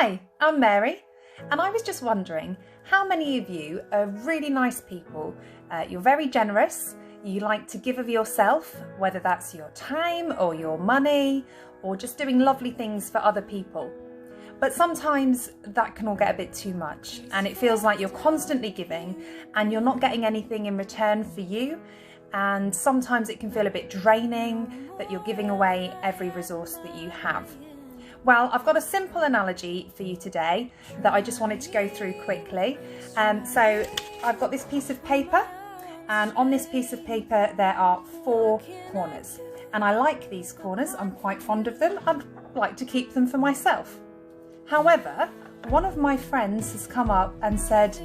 Hi, I'm Mary, and I was just wondering how many of you are really nice people. You're very generous, you like to give of yourself, whether that's your time or your money or just doing lovely things for other people. But sometimes that can all get a bit too much and it feels like you're constantly giving and you're not getting anything in return for you. And sometimes it can feel a bit draining that you're giving away every resource that you have. Well, I've got a simple analogy for you today that I just wanted to go through quickly. So I've got this piece of paper, and on this piece of paper there are 4 corners. And I like these corners, I'm quite fond of them. I'd like to keep them for myself. However, one of my friends has come up and said,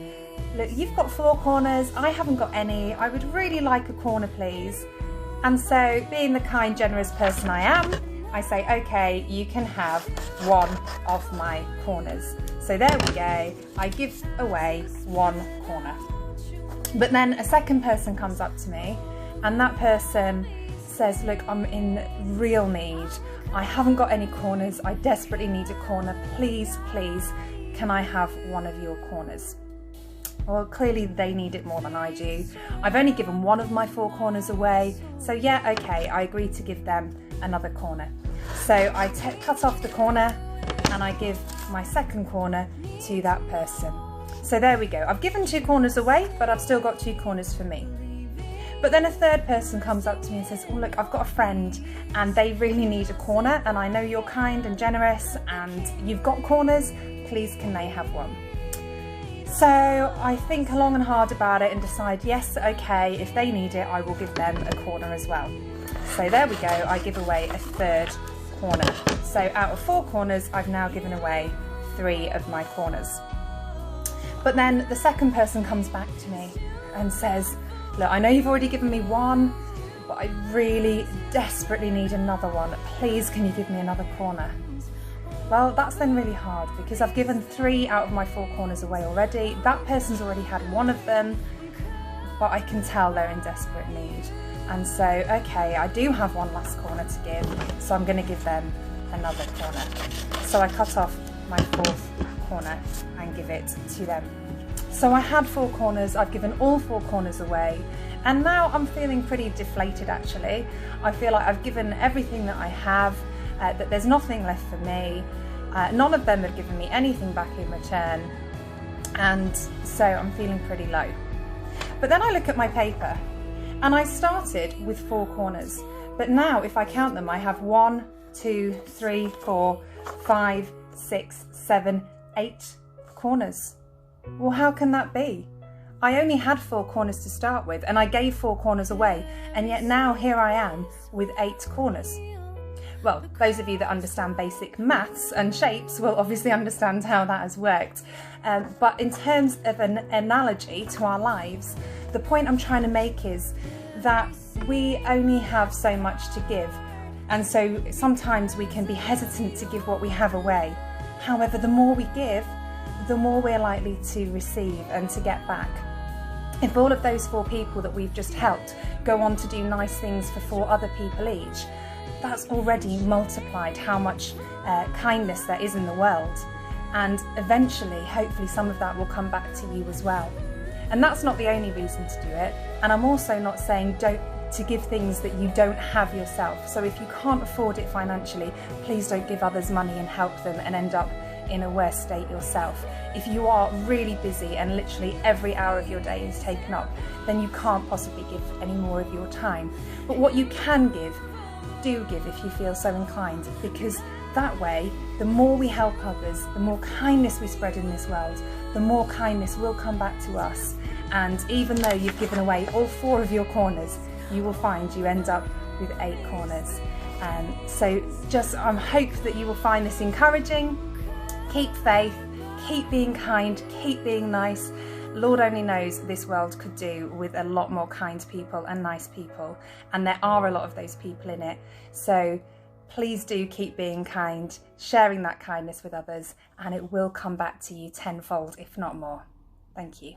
look, you've got 4 corners, I haven't got any, I would really like a corner please. And so, being the kind, generous person I am, I say, okay, you can have one of my corners. So there we go, I give away 1 corner. But then a second person comes up to me and that person says, look, I'm in real need. I haven't got any corners, I desperately need a corner. Please, please, can I have one of your corners? Well, clearly they need it more than I do. I've only given one of my 4 corners away, so yeah, okay, I agree to give them another corner. So I cut off the corner and I give my second corner to that person. So there we go. I've given 2 corners away, but I've still got 2 corners for me. But then a third person comes up to me and says, oh look, I've got a friend and they really need a corner and I know you're kind and generous and you've got corners, please can they have one? So I think long and hard about it and decide, yes, okay, if they need it, I will give them a corner as well. So there we go, I give away a third corner. So out of 4 corners, I've now given away 3 of my corners. But then the second person comes back to me and says, look, I know you've already given me 1, but I really desperately need another one. Please, can you give me another corner? Well, that's then really hard because I've given 3 out of my 4 corners away already. That person's already had 1 of them, but I can tell they're in desperate need. And so, okay, I do have 1 last corner to give, so I'm going to give them another corner. So I cut off my 4th corner and give it to them. So I had 4 corners, I've given all 4 corners away, and now I'm feeling pretty deflated actually. I feel like I've given everything that I have, that there's nothing left for me. None of them have given me anything back in return, and so I'm feeling pretty low. But then I look at my paper, and I started with 4 corners, but now if I count them, I have 1, 2, 3, 4, 5, 6, 7, 8 corners. Well, how can that be? I only had 4 corners to start with, and I gave 4 corners away, and yet now here I am with 8 corners. Well, those of you that understand basic maths and shapes will obviously understand how that has worked. But in terms of an analogy to our lives, the point I'm trying to make is that we only have so much to give. And so sometimes we can be hesitant to give what we have away. However, the more we give, the more we're likely to receive and to get back. If all of those 4 people that we've just helped go on to do nice things for 4 other people each, that's already multiplied how much kindness there is in the world. And eventually, hopefully, some of that will come back to you as well. And that's not the only reason to do it. And I'm also not saying to give things that you don't have yourself. So if you can't afford it financially, please don't give others money and help them and end up in a worse state yourself. If you are really busy and literally every hour of your day is taken up, then you can't possibly give any more of your time. But what you can give, do give if you feel so inclined, because that way, the more we help others, the more kindness we spread in this world, the more kindness will come back to us. And even though you've given away all 4 of your corners, you will find you end up with 8 corners. And so just hope that you will find this encouraging. Keep faith, keep being kind, keep being nice. Lord only knows this world could do with a lot more kind people and nice people, and there are a lot of those people in it. So please do keep being kind, sharing that kindness with others, and it will come back to you tenfold, if not more. Thank you.